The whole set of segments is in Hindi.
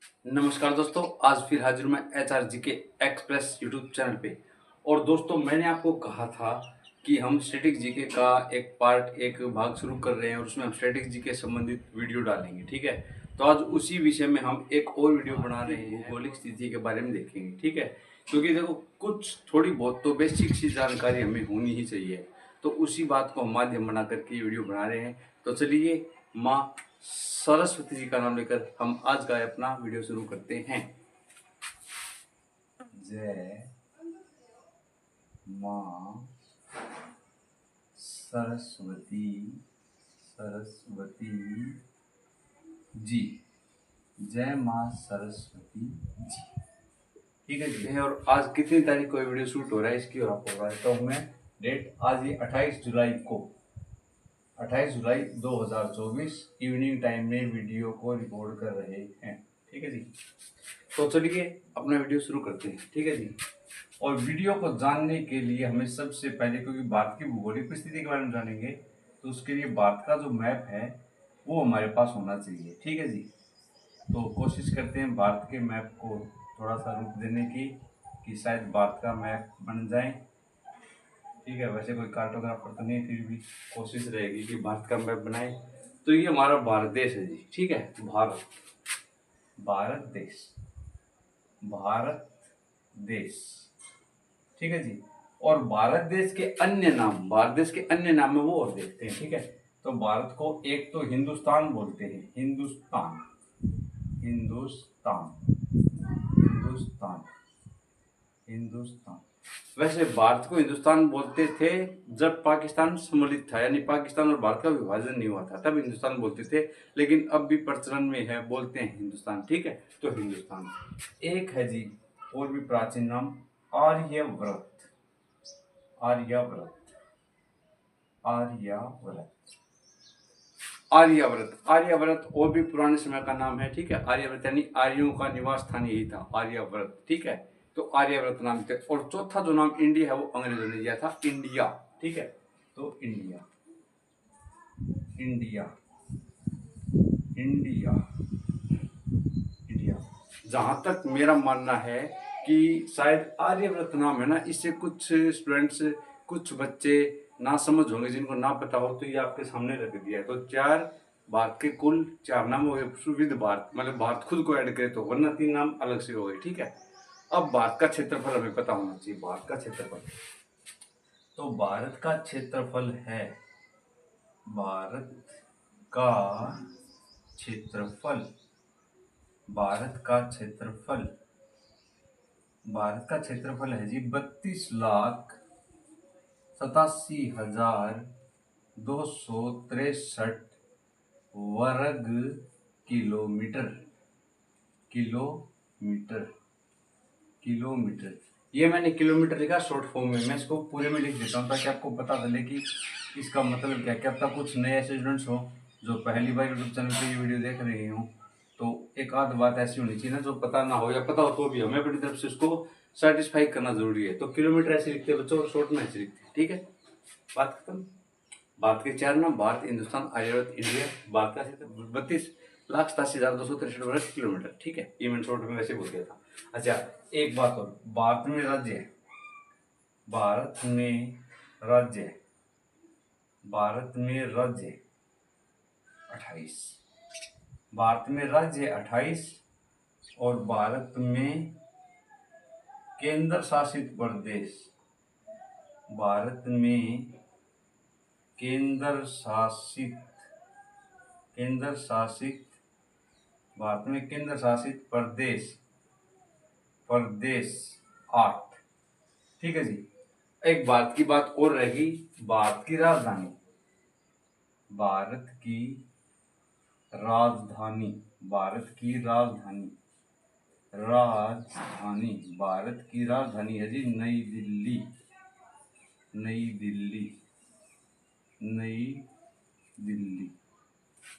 नमस्कार दोस्तों, आज फिर हाजिर मैं HRG के एक्सप्रेस यूट्यूब चैनल पे। और दोस्तों, मैंने आपको कहा था कि हम स्टैटिक जीके का एक भाग शुरू कर रहे हैं और उसमें हम स्टैटिक जीके संबंधित वीडियो डालेंगे। ठीक है, तो आज उसी विषय में हम एक और वीडियो बना रहे हैं, भौगोलिक स्थिति के बारे में देखेंगे। ठीक है, क्योंकि देखो, कुछ थोड़ी बहुत तो बेसिक सी जानकारी हमें होनी ही चाहिए, तो उसी बात को हम माध्यम बना करके वीडियो बना रहे हैं। तो चलिए, माँ सरस्वती जी का नाम लेकर हम आज का अपना वीडियो शुरू करते हैं। जय माँ सरस्वती, सरस्वती जी। जय माँ सरस्वती जी। ठीक है जी। और आज कितनी तारीख को ये वीडियो शूट हो रहा है इसकी और आपको बताता हूँ मैं डेट। आज ये 28 जुलाई को 28 जुलाई 2024 इवनिंग टाइम में वीडियो को रिकॉर्ड कर रहे हैं। ठीक है जी, तो चलिए अपना वीडियो शुरू करते हैं। ठीक है जी, और वीडियो को जानने के लिए हमें सबसे पहले, क्योंकि भारत की भौगोलिक स्थिति के बारे में जानेंगे, तो उसके लिए भारत का जो मैप है वो हमारे पास होना चाहिए। ठीक है जी, तो कोशिश करते हैं भारत के मैप को थोड़ा सा रूप देने की, कि शायद भारत का मैप बन जाए। ठीक है, वैसे कोई कार्टोग्राफर तो नहीं, फिर भी कोशिश रहेगी कि भारत का मैप बनाए। तो ये हमारा भारत देश है जी। ठीक है, भारत, भारत देश, भारत देश। ठीक है जी, और भारत देश के अन्य नाम, भारत देश के अन्य नाम में वो और देखते हैं। ठीक है, तो भारत को एक तो हिंदुस्तान बोलते हैं, हिंदुस्तान, हिंदुस्तान, हिंदुस्तान, हिंदुस्तान। वैसे भारत को हिंदुस्तान बोलते थे जब पाकिस्तान सम्मिलित था, यानी पाकिस्तान और भारत का विभाजन नहीं हुआ था, तब हिंदुस्तान बोलते थे। लेकिन अब भी प्रचलन में है, बोलते हैं हिंदुस्तान। ठीक है, तो हिंदुस्तान। एक है जी और भी प्राचीन नाम, आर्यव्रत, आर्यव्रत, आर्यव्रत, आर्यव्रत, आर्यव्रत और भी पुराने समय का नाम है। ठीक है, आर्यव्रत यानी आर्यों का निवास स्थान यही था, आर्यव्रत। ठीक है, तो आर्यव्रत नाम थे। और चौथा जो नाम इंडिया है वो अंग्रेजों ने दिया था, इंडिया। ठीक है, तो इंडिया, इंडिया, इंडिया, इंडिया। जहां तक मेरा मानना है कि शायद आर्यव्रत नाम है ना, इससे कुछ स्टूडेंट्स, कुछ बच्चे ना समझ होंगे, जिनको ना पता हो, तो ये आपके सामने रख दिया है। तो चार भारत के कुल चार नाम हो गए, सुविध भारत, मतलब भारत खुद को ऐड करे तो, वरना तीन नाम अलग से हो गए। ठीक है, अब भारत का क्षेत्रफल हमें पता होना चाहिए। भारत का क्षेत्रफल, तो भारत का क्षेत्रफल है, भारत का क्षेत्रफल, भारत का क्षेत्रफल, भारत का क्षेत्रफल है जी 32,87,263 वर्ग किलोमीटर, किलोमीटर, किलोमीटर। ये मैंने किलोमीटर लिखा शॉर्ट फॉर्म में, मैं इसको पूरे में लिख देता हूँ ताकि आपको पता चले कि इसका मतलब क्या। क्या पता कुछ नए ऐसे स्टूडेंट्स हो जो पहली बार यूट्यूब चैनल पे ये वीडियो देख रहे हो, तो एक आध बात ऐसी होनी चाहिए ना जो पता ना हो, या पता हो तो भी हमें अपनी तरफ से उसको सेटिस्फाई करना जरूरी है। तो किलोमीटर ऐसे लिखते हैं बच्चों, और शॉर्ट में ऐसे लिखते हैं। ठीक है, बात खत्म। भारत के चार नाम, भारत, हिंदुस्तान, आर्यव्रत, इंडिया। भारत का क्षेत्र 32,87,263 वर्ग किलोमीटर। ठीक है, ये मैंने शॉर्ट में वैसे बोल दिया था। अच्छा, एक बात और, भारत में राज्य है, भारत में राज्य है, भारत में राज्य 28, भारत में राज्य 28, और भारत में केंद्र शासित प्रदेश, भारत में केंद्र शासित, केंद्र शासित, भारत में केंद्र शासित प्रदेश, प्रदेश 8। ठीक है जी, एक भारत की बात और रहेगी, भारत की राजधानी, भारत की राजधानी, भारत की राजधानी, राजधानी, भारत की राजधानी है जी नई दिल्ली, नई दिल्ली, नई दिल्ली।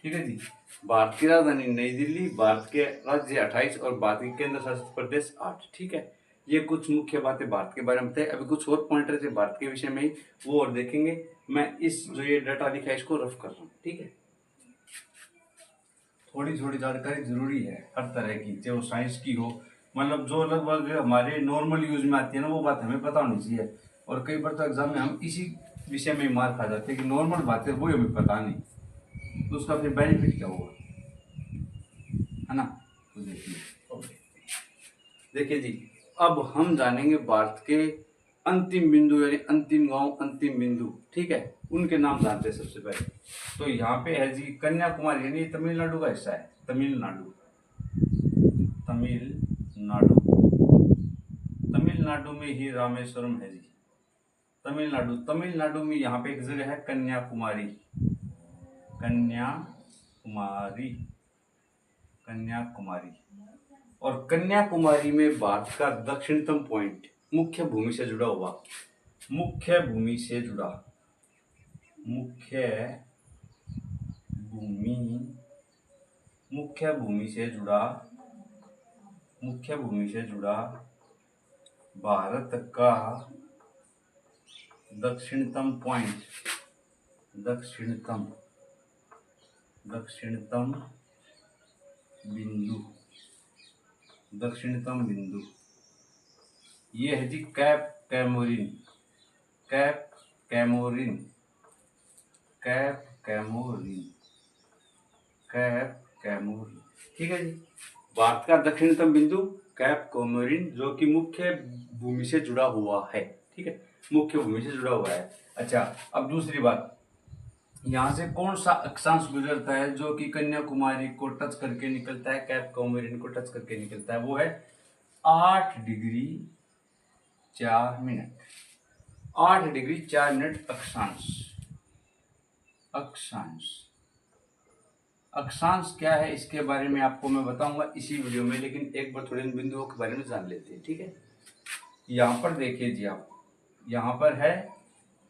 ठीक है जी, भारत की राजधानी नई दिल्ली, भारत के राज्य 28 और भारत के केंद्र शासित प्रदेश 8। ठीक है, ये कुछ मुख्य बातें भारत के बारे में थे। अभी कुछ और पॉइंटर थे भारत के विषय में ही, वो और देखेंगे। मैं इस जो ये डाटा लिखा है इसको रफ कर रहा हूँ। ठीक है, थोड़ी थोड़ी जानकारी जरूरी है हर तरह की, चाहे वो साइंस की हो, मतलब जो लगभग हमारे नॉर्मल यूज में आती है ना वो बात हमें पता होनी चाहिए। और कई बार तो एग्जाम में हम इसी विषय में मार खा जाते हैं कि नॉर्मल बातें वो हमें पता नहीं, तो उसका फिर बेनिफिट क्या हुआ, है ना। तो देखिए जी, अब हम जानेंगे भारत के अंतिम बिंदु यानी अंतिम गांव, अंतिम बिंदु, ठीक है, उनके नाम जानते हैं सबसे पहले। तो यहाँ पे है जी कन्याकुमारी, यानी तमिलनाडु का हिस्सा है, तमिलनाडु, तमिलनाडु, तमिलनाडु में ही रामेश्वरम है जी, तमिलनाडु, तमिलनाडु में यहाँ पे एक जगह है कन्याकुमारी, कन्याकुमारी, कन्याकुमारी। और कन्याकुमारी में भारत का दक्षिणतम पॉइंट, मुख्य भूमि से जुड़ा हुआ, मुख्य भूमि से जुड़ा, मुख्य भूमि, मुख्य भूमि से जुड़ा, मुख्य भूमि से जुड़ा भारत का दक्षिणतम पॉइंट, दक्षिणतम, दक्षिणतम बिंदु, दक्षिणतम बिंदु, ये है जी cape Comorin, cape Comorin, cape Comorin, cape Comorin, ठीक है जी। भारत का दक्षिणतम बिंदु कैप कैमोरिन, जो कि मुख्य भूमि से जुड़ा हुआ है, ठीक है, मुख्य भूमि से जुड़ा हुआ है। अच्छा, अब दूसरी बात, यहाँ से कौन सा अक्षांश गुजरता है जो कि कन्याकुमारी को टच करके निकलता है, कैप कैमोरिन को टच करके निकलता है, वो है 8 डिग्री 4 मिनट, 8 डिग्री 4 मिनट अक्षांश, अक्षांश, अक्षांश क्या है इसके बारे में आपको मैं बताऊंगा इसी वीडियो में, लेकिन एक बार थोड़े इन बिंदुओं के बारे में जान लेते हैं, ठीक है। यहाँ पर देखिए जी, आप यहाँ पर है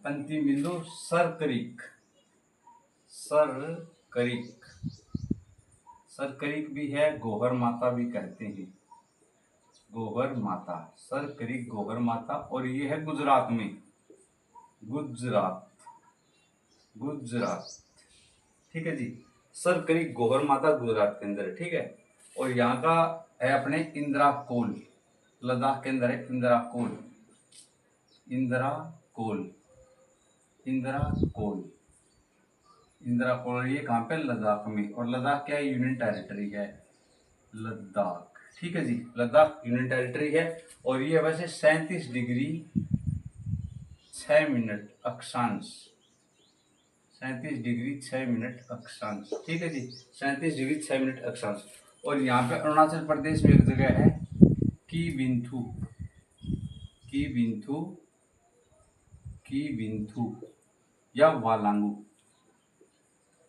अंतिम बिंदु सरकरिक, सरकरिक, सरकरिक भी है, गोहर माता भी कहते हैं, गोहर माता, सरकरिक, गोहर माता। और ये है गुजरात में, गुजरात, गुजरात, ठीक है जी, सरकरिक गोहर माता गुजरात के अंदर है, ठीक है। और यहाँ का है अपने इंदिरा कोल, लद्दाख के अंदर है इंदिरा कोल, इंदिरा कोल, इंदिरा कोल, इंदिरा कोल, ये कहाँ पे, लद्दाख में। और लद्दाख क्या है, यूनियन टेरिटरी है, लद्दाख, ठीक है जी, लद्दाख यूनियन टेरिटरी है। और ये वैसे 37 डिग्री 6 मिनट अक्षांश, 37 डिग्री 6 मिनट अक्षांश, ठीक है जी, 37 डिग्री 6 मिनट अक्षांश। और यहाँ पे अरुणाचल प्रदेश में एक जगह है की बिंथू, की बिंथू, की बिंथू या वालांगू,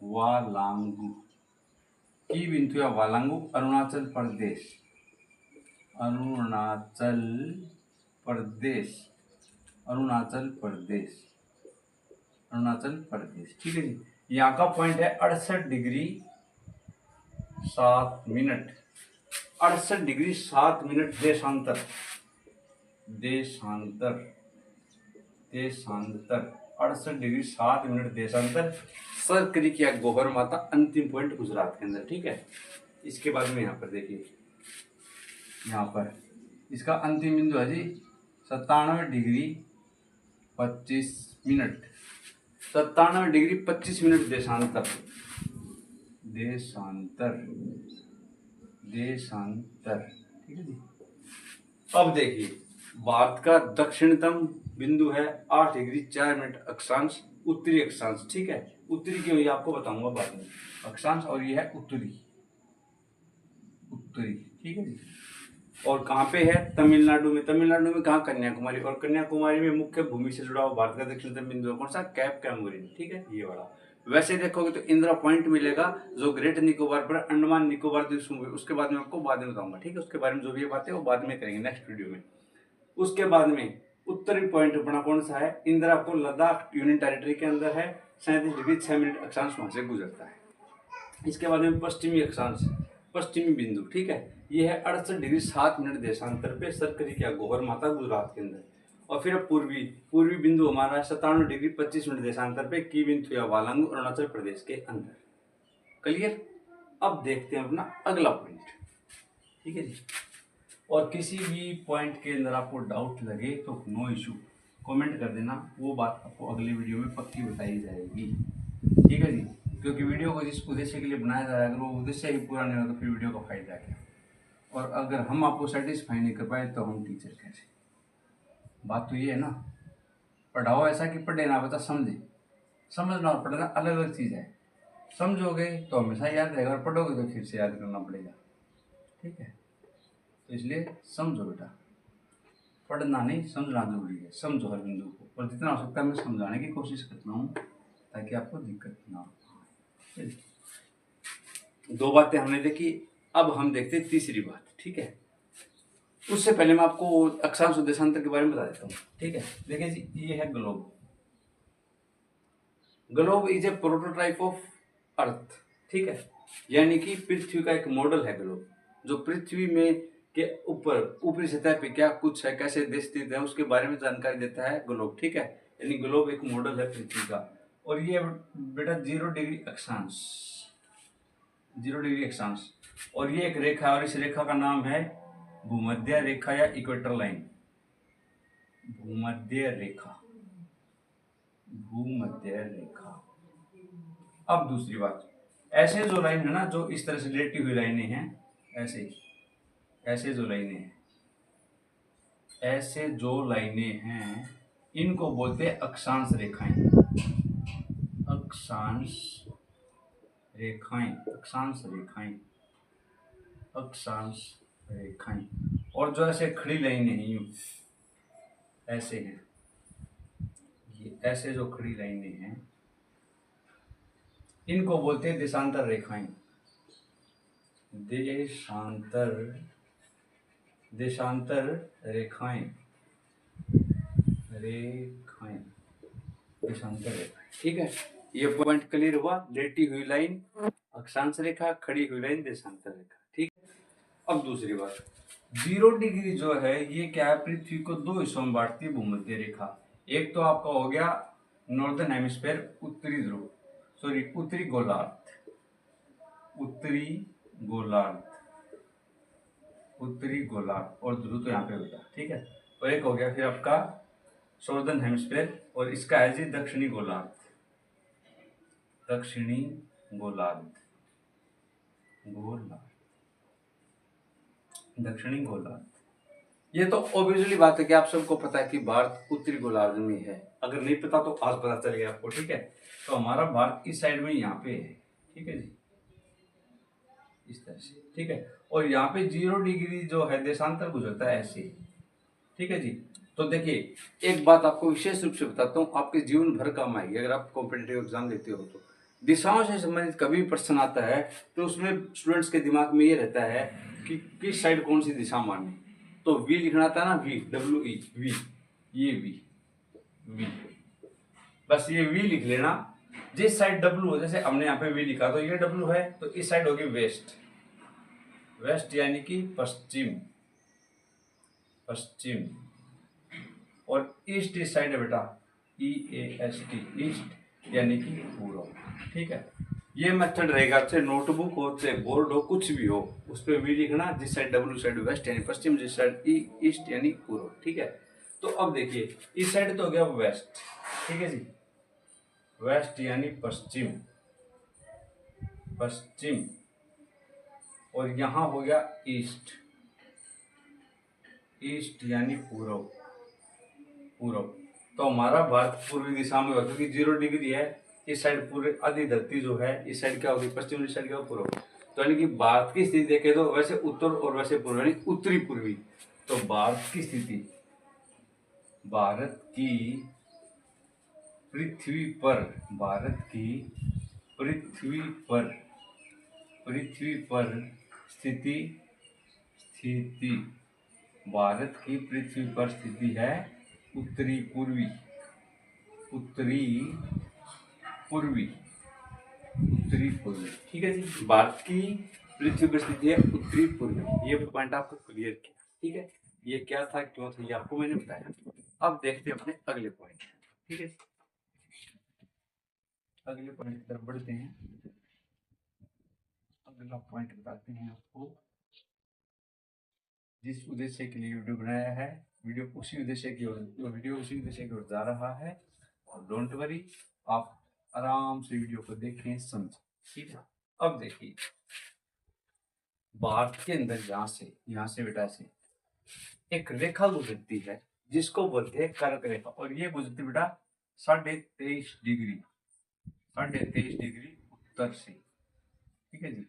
वालांगू, की बिंथू या वालांगू, अरुणाचल प्रदेश, अरुणाचल प्रदेश, अरुणाचल प्रदेश, अरुणाचल प्रदेश, ठीक है जी। यहाँ का पॉइंट है 68 डिग्री 7 मिनट, 68 डिग्री 7 मिनट देशांतर, देशांतर, देशांतर, 68 डिग्री 7 मिनट देशांतर, सरकरिक या गोहर माता, अंतिम पॉइंट गुजरात के अंदर, ठीक है। इसके बाद में यहाँ पर देखिए, यहाँ पर इसका अंतिम बिंदु है जी 97 डिग्री 25 मिनट, 97 डिग्री 25 मिनट देशांतर, देशांतर, देशांतर, ठीक है जी। अब देखिए, भारत का दक्षिणतम बिंदु है 8 डिग्री 4 मिनट अक्षांश, उत्तरी अक्षांश, ठीक है, उत्तरी की हुई आपको बताऊंगा बाद में अक्षांश। और ये है उत्तरी, उत्तरी, ठीक है जी। और कहाँ पे है, तमिलनाडु में, तमिलनाडु में कहाँ, कन्याकुमारी। और कन्याकुमारी में मुख्य भूमि से जुड़ा हुआ भारत का दक्षिणतम बिंदु कौन सा, कैप कैमोरिन, ठीक है, ये वाला। वैसे देखोगे तो इंदिरा पॉइंट मिलेगा जो ग्रेट निकोबार पर, अंडमान निकोबार द्वीप समूह, उसके बाद में आपको बाद में बताऊंगा, ठीक है, उसके बारे में जो भी बातें वो बाद में करेंगे नेक्स्ट वीडियो में। उसके बाद में उत्तरी पॉइंट अपना कौन सा है, इंदिरा को लद्दाख यूनियन टेरिटरी के अंदर है, 37 डिग्री 6 मिनट अक्षांश वहां से गुजरता है। इसके बाद में पश्चिमी अक्षांश, पश्चिमी बिंदु, ठीक है, ये है 68 डिग्री 7 मिनट देशांतर पे, सरकरिक या गोहर माता गुजरात के अंदर। और फिर अब पूर्वी, पूर्वी बिंदु हमारा है 57 डिग्री 25 मिनट देशांतर पे, की बिंदु या वालांगू, अरुणाचल प्रदेश के अंदर। क्लियर, अब देखते हैं अपना अगला पॉइंट, ठीक है जी। और किसी भी पॉइंट के अंदर आपको डाउट लगे तो नो इशू, कमेंट कर देना, वो बात आपको अगली वीडियो में पक्की बताई जाएगी, ठीक है जी। क्योंकि वीडियो को जिस उद्देश्य के लिए बनाया जा रहा है, अगर वो उद्देश्य ही पूरा नहीं हो तो फिर वीडियो का फायदा क्या। और अगर हम आपको सेटिस्फाई नहीं कर पाए तो हम टीचर कैसे। बात तो ये है ना, पढ़ाओ ऐसा कि पढ़े ना बता समझे। समझना और पढ़ना अलग अलग चीज़ है। समझोगे तो हमेशा याद रहेगा, और पढ़ोगे तो फिर से याद करना पड़ेगा, ठीक है। तो इसलिए समझो बेटा, पढ़ना नहीं समझना जरूरी है। समझो हर बिंदु को, और जितना हो सकता है मैं समझाने की कोशिश करता हूँ ताकि आपको दिक्कत ना हो। दो बातें हमने देखी, अब हम देखते हैं तीसरी बात, ठीक है। उससे पहले मैं आपको अक्षांश और देशांतर के बारे में बता देता हूँ, ठीक है। देखिए जी, ये है globe. Globe is a prototype of earth, ठीक है। यानी कि पृथ्वी का एक मॉडल है ग्लोब, जो पृथ्वी में के ऊपर ऊपरी सतह पे क्या कुछ है, कैसे देश स्थित है, उसके बारे में जानकारी देता है ग्लोब, ठीक है। यानी ग्लोब एक मॉडल है पृथ्वी का। और ये बेटा 0 डिग्री अक्षांश, 0 डिग्री अक्षांश, और ये एक रेखा, और इस रेखा का नाम है भूमध्य रेखा या इक्वेटर लाइन। भूमध्य रेखा, भूमध्य रेखा। अब दूसरी बात, ऐसे जो लाइन है ना, जो इस तरह से लेटी हुई लाइनें हैं, ऐसे ऐसे जो लाइनें हैं, ऐसे जो लाइनें हैं, इनको बोलते हैं अक्षांश रेखाएं। अक्षांश रेखाएं, अक्षांश रेखाएं, अक्षांश रेखाएं। और जो ऐसे खड़ी लाइनें हैं, यूं ऐसे हैं, ये ऐसे जो खड़ी लाइनें हैं, इनको बोलते हैं देशांतर रेखाएं। देशांतर, देशांतर रेखाएं, रेखाएं, देशांतर रेखाएं, ठीक है। ये पॉइंट क्लियर हुआ। लेटी हुई लाइन अक्षांश रेखा, खड़ी हुई लाइन देशांतर रेखा, ठीक। अब दूसरी बात, 0 डिग्री जो है ये क्या है, पृथ्वी को दो हिस्सों में बांटती है भूमध्य रेखा। एक तो आपका हो गया नॉर्दर्न हेमिस्फीयर, उत्तरी ध्रुव, सॉरी उत्तरी गोलार्ध, उत्तरी गोलार्ध, उत्तरी गोलार्ध, और ध्रुव तो यहाँ पे होता है, ठीक है। और एक हो गया फिर आपका सॉर्दर्न हेमिस्फीयर, और इसका है जी दक्षिणी गोलार्ध, दक्षिणी गोलार्ध, गोलार्ध, दक्षिणी गोलार्ध। ये तो ऑब्वियसली बात है कि आप सबको पता है कि भारत उत्तरी गोलार्ध में है। अगर नहीं पता तो आज पता चल गया आपको, ठीक है। तो हमारा भारत इस साइड में यहाँ पे है, ठीक है जी, इस तरह से, ठीक है। और यहाँ पे 0 डिग्री जो है देशांतर गुजरता है ऐसे, ठीक है जी। तो देखिए, एक बात आपको विशेष रूप से बताता हूँ, आपके जीवन भर काम आएगी अगर आप कॉम्पिटिटिव एग्जाम देते हो तो। दिशाओं से संबंधित कभी भी प्रश्न आता है तो उसमें स्टूडेंट्स के दिमाग में ये रहता है कि किस साइड कौन सी दिशा माननी। तो वी लिखना था ना, वी, WE, वी, ये वी, वी, बस ये वी लिख लेना। जिस साइड W हो, जैसे हमने यहाँ पे वी लिखा तो ये W है, तो इस साइड होगी वेस्ट, वेस्ट यानी कि पश्चिम, पश्चिम। और ईस्ट इस साइड है बेटा, EAST, ईस्ट यानी कि पूर्व, ठीक है। ये मेथड रहेगा, चाहे नोटबुक हो चाहे बोर्ड हो, कुछ भी हो, उस पर वी लिखना। जिस साइड W साइड वेस्ट यानी पश्चिम, जिस साइड ईस्ट यानी पूर्व, ठीक है। तो अब देखिए, इस साइड तो हो गया वेस्ट, ठीक है जी, वेस्ट यानी पश्चिम, पश्चिम। और यहाँ हो गया ईस्ट, ईस्ट यानी पूर्व, पूर्व। तो हमारा भारत पूर्वी दिशा में होगा, क्योंकि 0 डिग्री है। इस साइड पूरे आधी धरती जो है, इस साइड क्या होगी, पश्चिम, इस साइड क्या होगा, पूर्व। तो यानी कि भारत की स्थिति देखें तो वैसे उत्तर और वैसे पूर्व, यानी उत्तरी पूर्वी। तो भारत की स्थिति, भारत की पृथ्वी पर, भारत की पृथ्वी पर, पृथ्वी पर स्थिति, स्थिति, भारत की पृथ्वी पर स्थिति है उत्तरी पूर्वी, उत्तरी पूर्वी, उत्तरी पूर्वी, ठीक है जी। भारत की पृथ्वी पर स्थिति है उत्तरी पूर्वी। ये पॉइंट आपको क्लियर किया, ठीक है। ये क्या था, क्यों था, ये आपको मैंने बताया। अब देखते हैं अपने अगले पॉइंट, ठीक है। अगले पॉइंट की तरफ बढ़ते हैं। अगला पॉइंट बताते हैं आपको। जिस उद्देश्य के लिए वीडियो बनाया है, वीडियो उसी उद्देश्य की ओर जा रहा है। और डोंट वरी, आप आराम से वीडियो को देखें, समझें, ठीक है। अब देखिए, भारत के अंदर यहाँ से बेटा से एक रेखा गुजरती है जिसको बोलते हैं कर्क रेखा, और ये गुजरती बेटा 23.5 डिग्री उत्तर से, ठीक है जी।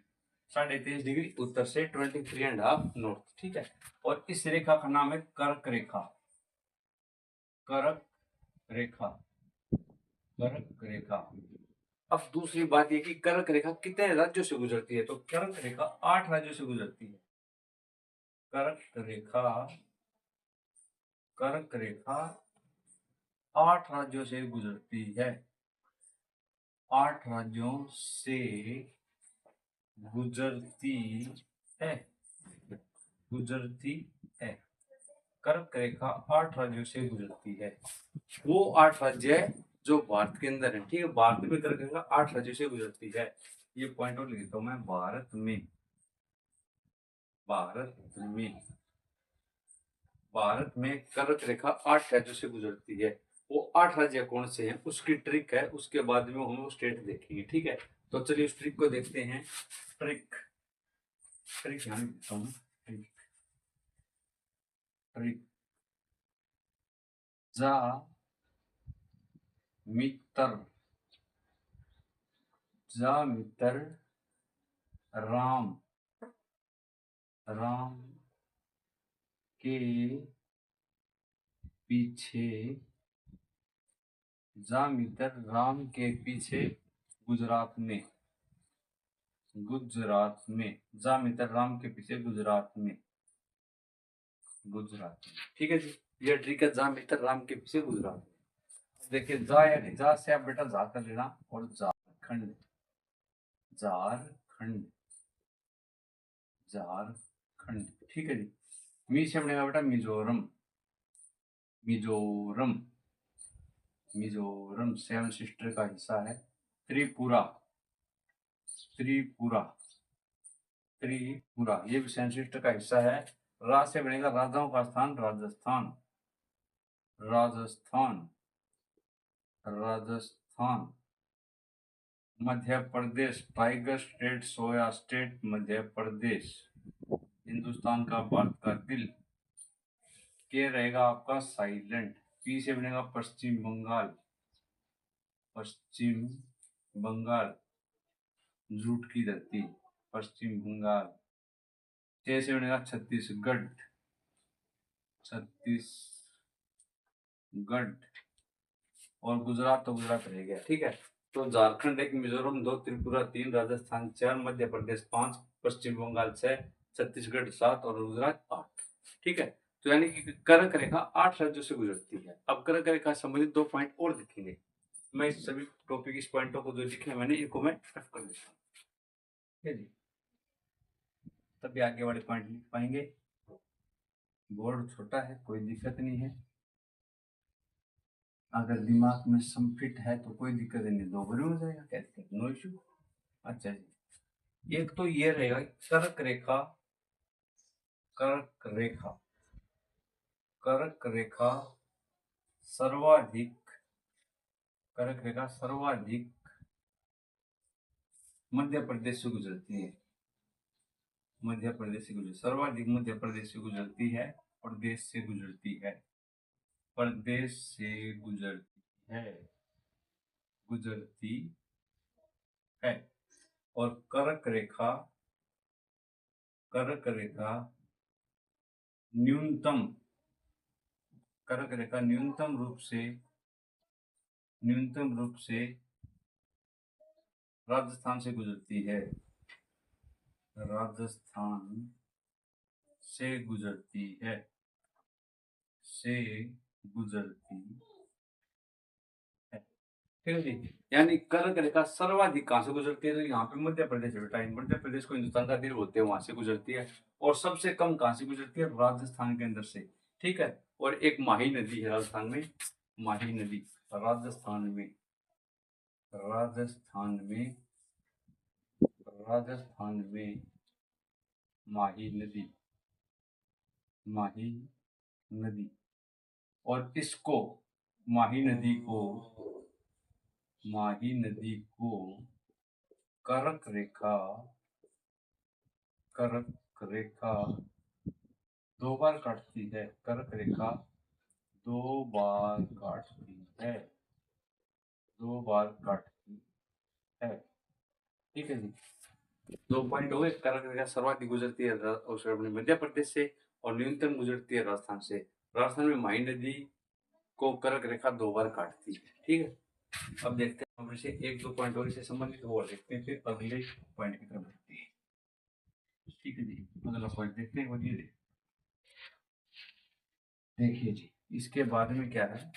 23.5 डिग्री उत्तर से 23.5 नॉर्थ, ठीक है। और इस रेखा का नाम है कर्क रेखा। कर्क रेखा। अब दूसरी बात ये कि कर्क रेखा कितने राज्यों से गुजरती है, तो कर्क रेखा 8 राज्यों से गुजरती है। कर्क रेखा 8 राज्यों से गुजरती है। 8 राज्यों से गुजरती है। कर्क रेखा 8 राज्यों से गुजरती है। वो 8 राज्य है जो भारत के अंदर है, ठीक है। भारत में कर्क रेखा 8 राज्यों से गुजरती है। ये पॉइंट और लिखता हूं मैं, भारत में कर्क रेखा 8 राज्यों से गुजरती है। वो 8 राज्य कौन से हैं उसकी ट्रिक है, उसके बाद में हम वो स्टेट देखेंगे, ठीक है। तो चलिए उस ट्रिक को देखते हैं। ट्रिक ध्यान देता हूँ। ट्रिक जा मित्र राम के पीछे गुजरात में ठीक है जी। ये ट्रिक है, जा मित्र राम के पीछे गुजरात में। देखिए, जा यानी जा से आप बेटा जा कर लेना, और झारखंड, ठीक है जी। मी से बनेगा बेटा मिजोरम 7 सिस्टर का हिस्सा है। त्रिपुरा, ये भी 7 सिस्टर का हिस्सा है। रा से बनेगा राजाओं का स्थान, Rajasthan. Madhya Pradesh, tiger state, soya state, Madhya Pradesh. Hindustan का, भारत का दिल। के रहेगा आपका साइलेंट। पी से बनेगा पश्चिम बंगाल, जूट की धरती, पश्चिम बंगाल। छह से बनेगा छत्तीसगढ़, और गुजरात तो गुजरात रह गया, ठीक है। तो झारखंड 1, मिजोरम 2, त्रिपुरा 3, राजस्थान 4, मध्य प्रदेश 5, पश्चिम बंगाल 6, छत्तीसगढ़ 7 और गुजरात 8, ठीक है। तो यानी कि कर्क रेखा 8 राज्यों से गुजरती है। अब कर्क रेखा संबंधित 2 पॉइंट और लिखेंगे। मैं इस सभी टॉपिक, इस पॉइंटों को जो लिखे मैंने, इनको मैं टफ कर देता हूँ, ठीक है जी। तभी आगे वाले पॉइंट लिख पाएंगे। बोर्ड छोटा है, कोई दिक्कत नहीं है। अगर दिमाग में संफिट है तो कोई दिक्कत नहीं, दोबारा हो जाएगा, क्या दिक्कत, नो इशू। अच्छा जी, एक तो ये रहेगा कर्क रेखा सर्वाधिक मध्य प्रदेश से गुजरती है। सर्वाधिक मध्य प्रदेश से गुजरती है, प्रदेश से गुजरती है। और कर्क रेखा न्यूनतम रूप से राजस्थान से गुजरती है। ठीक है जी। यानी कर्क रेखा सर्वाधिक कहां से गुजरती है, तो यहाँ पे मध्य प्रदेश है बेटा। मध्य प्रदेश को हिंदुस्तान का दिल बोलते हैं, वहां से गुजरती है। और सबसे कम कहां से गुजरती है, राजस्थान के अंदर से, ठीक है। और एक माही नदी है राजस्थान में, राजस्थान में माही नदी और इसको माही नदी को कर्क रेखा 2 बार काटती है। कर्क रेखा 2 बार काटती है। ठीक है जी। 2 पॉइंट हो गए। कर्क रेखा सर्वाधिक गुजरती है मध्य प्रदेश से और न्यूनतम गुजरती है राजस्थान से। राजस्थान में माही नदी को कर्क रेखा 2 बार काटती है। ठीक है, अब देखते हैं हम इसे 1-2 पॉइंट और इससे संबंधित और देखते हैं, फिर अगले पॉइंट की तरफ बढ़ते हैं। ठीक है जी, अगला पॉइंट देखते हैं। देखिए जी, इसके बाद में क्या है,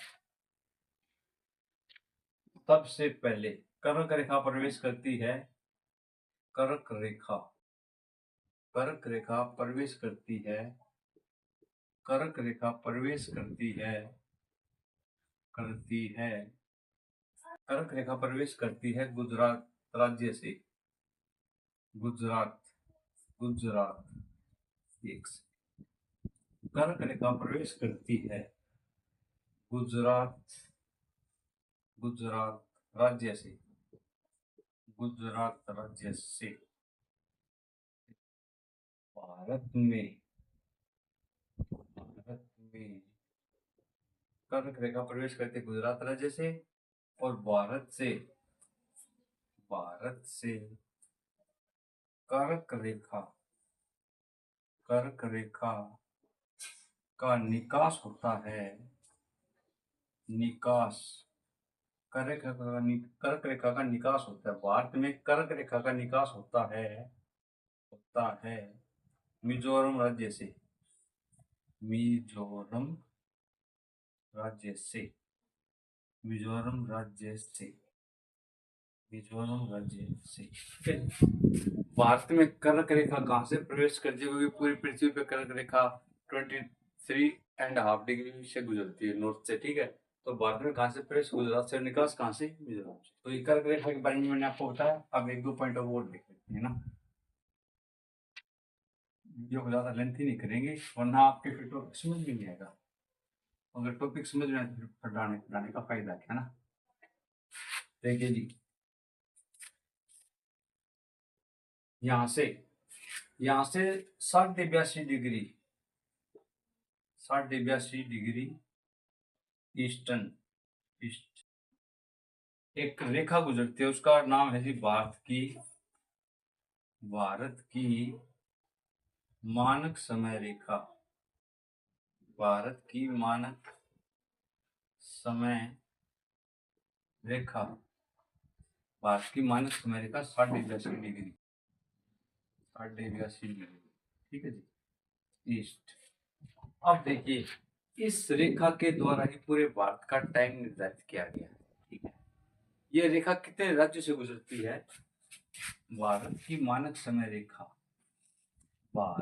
तब से पहले कर्क रेखा प्रवेश करती है। कर्क रेखा प्रवेश करती है। कर्क रेखा प्रवेश करती है। कर्क रेखा प्रवेश करती है गुजरात राज्य से। गुजरात कर्क रेखा प्रवेश करती है गुजरात राज्य से। भारत में कर्क रेखा प्रवेश करते गुजरात राज्य से और भारत से कर्क रेखा का निकास होता है। कर्क रेखा का निकास होता है। भारत में कर्क रेखा का निकास होता है मिजोरम राज्य से। भारत में कर्क रेखा कहाँ से प्रवेश करती है, क्योंकि पूरी पृथ्वी पे कर्क रेखा 23.5 डिग्री से गुजरती है नॉर्थ से। ठीक है, तो भारत में कहाँ से प्रवेश, गुजरात से, निकास कहाँ से, मिजोरम से। तो ये कर्क रेखा के बारे में मैंने आपको बताया। अब 1-2 पॉइंट और देख लेते हैं ना। वीडियो को ज्यादा लेंथी नहीं करेंगे वरना आपके फिर टॉपिक समझ में नहीं आएगा। अगर टॉपिक समझ में आए तो पढ़ाने का फायदा है ना। देखिए जी, यहाँ से 82 डिग्री ईस्ट एक रेखा गुजरती है, उसका नाम है जी भारत की मानक समय रेखा। भारत की मानक समय रेखा 82 डिग्री। ठीक है जी, ईस्ट। अब देखिए, इस रेखा के द्वारा ही पूरे भारत का टाइम निर्धारित किया गया है। ठीक है, ये रेखा कितने राज्यों से गुजरती है? भारत की मानक समय रेखा 5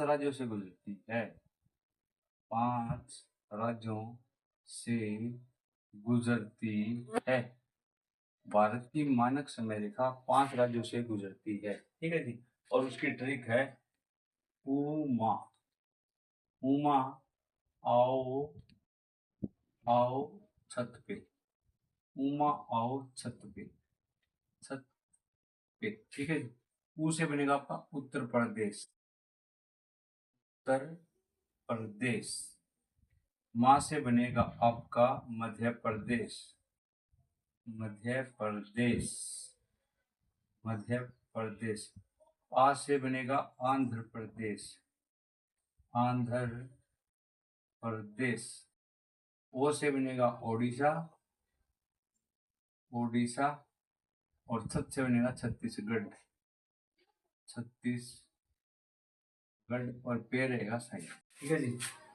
राज्यों से गुजरती है। 5 राज्यों से गुजरती है। भारत की मानक समय रेखा 5 राज्यों से गुजरती है। ठीक है जी, और उसकी ट्रिक है उमा आओ छत पे। उमा आओ छत पे। ठीक है जी। ऊ से बनेगा आपका उत्तर प्रदेश। माँ से बनेगा आपका मध्य प्रदेश। आ से बनेगा आंध्र प्रदेश। ओ से बनेगा ओडिशा। और छत से बनेगा छत्तीसगढ़। और पे रहेगा साइड। ठीक है जी,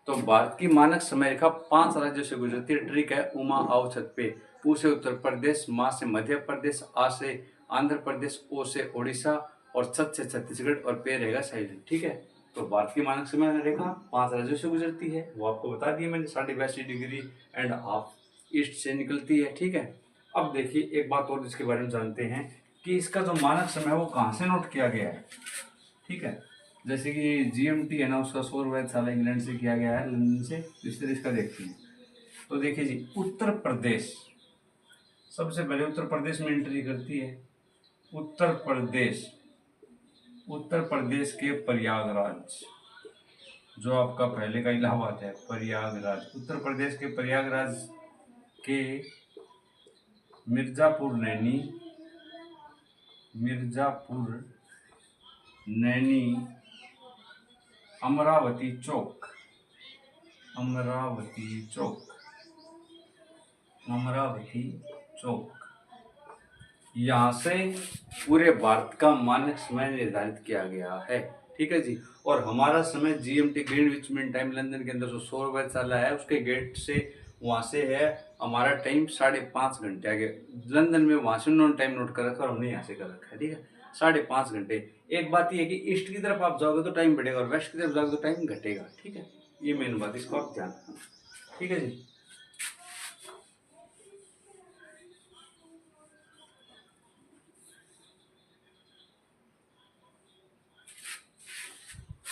तो भारत की मानक समय रेखा 5 राज्यों से गुजरती है। ट्रिक है उमा आओ छत पे। ऊ से उत्तर प्रदेश, माँ से मध्य प्रदेश, आ से आंध्र प्रदेश, ओ से ओडिशा और छत से छत्तीसगढ़ और पे रहेगा साइलेंट। ठीक है, तो भारत की मानक समय रेखा 5 राज्यों से गुजरती है, वो आपको बता दिया मैंने, 82.5 डिग्री एंड हाफ ईस्ट से निकलती है। ठीक है, अब देखिए एक बात और इसके बारे में जानते हैं कि इसका जो मानक समय है वो कहाँ से नोट किया गया है। ठीक है, जैसे कि GMT है ना, उसका सौर वेधशाला इंग्लैंड से किया गया है, लंदन से। इस तरह इसका देखते हैं तो देखिए जी, उत्तर प्रदेश सबसे पहले उत्तर प्रदेश में एंट्री करती है। उत्तर प्रदेश, उत्तर प्रदेश के प्रयागराज, जो आपका पहले का इलाहाबाद है, प्रयागराज, उत्तर प्रदेश के प्रयागराज के मिर्जापुर नैनी, मिर्जापुर नैनी अमरावती चौक, अमरावती चौक, अमरावती चौक, यहाँ से पूरे भारत का मानक समय निर्धारित किया गया है। ठीक है जी, और हमारा समय GMT Greenwich mean time, London के अंदर जो सौर वेधशाला है उसके गेट से वहाँ से है हमारा टाइम 5.5 घंटे आगे। लंदन में वहाँ से उन्होंने टाइम नोट कर रखा है और हमने यहाँ से कर रखा है। ठीक है, 5.5 घंटे। एक बात ये है कि ईस्ट की तरफ आप जाओगे तो टाइम बढ़ेगा और वेस्ट की तरफ जाओगे तो टाइम घटेगा। ठीक है, ये मेन बात, इसको आप ध्यान रखना। ठीक है जी,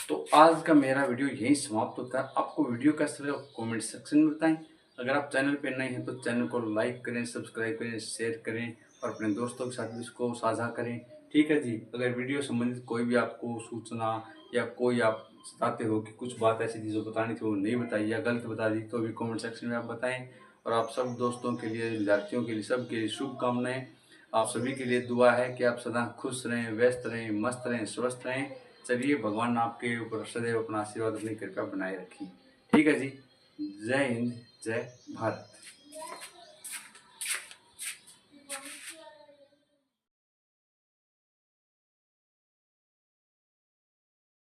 तो आज का मेरा वीडियो यहीं समाप्त होता है। आपको वीडियो कैसा लगा कमेंट सेक्शन में बताएं। अगर आप चैनल पे नए हैं तो चैनल को लाइक करें, सब्सक्राइब करें, शेयर करें और अपने दोस्तों के साथ भी इसको साझा करें। ठीक है जी, अगर वीडियो संबंधित कोई भी आपको सूचना या कोई आप चाहते हो कि कुछ बात ऐसी थी जो बतानी थी वो नहीं बताई या गलत बता दी, तो भी कमेंट सेक्शन में आप बताएं। और आप सब दोस्तों के लिए, विद्यार्थियों के लिए, सबके लिए शुभकामनाएं। आप सभी के लिए दुआ है कि आप सदा खुश रहें, व्यस्त रहें, मस्त रहें, स्वस्थ रहें। चलिए, भगवान आपके ऊपर सदैव अपना आशीर्वाद, अपनी कृपा बनाए रखें। ठीक है जी, जय हिंद, जय भारत।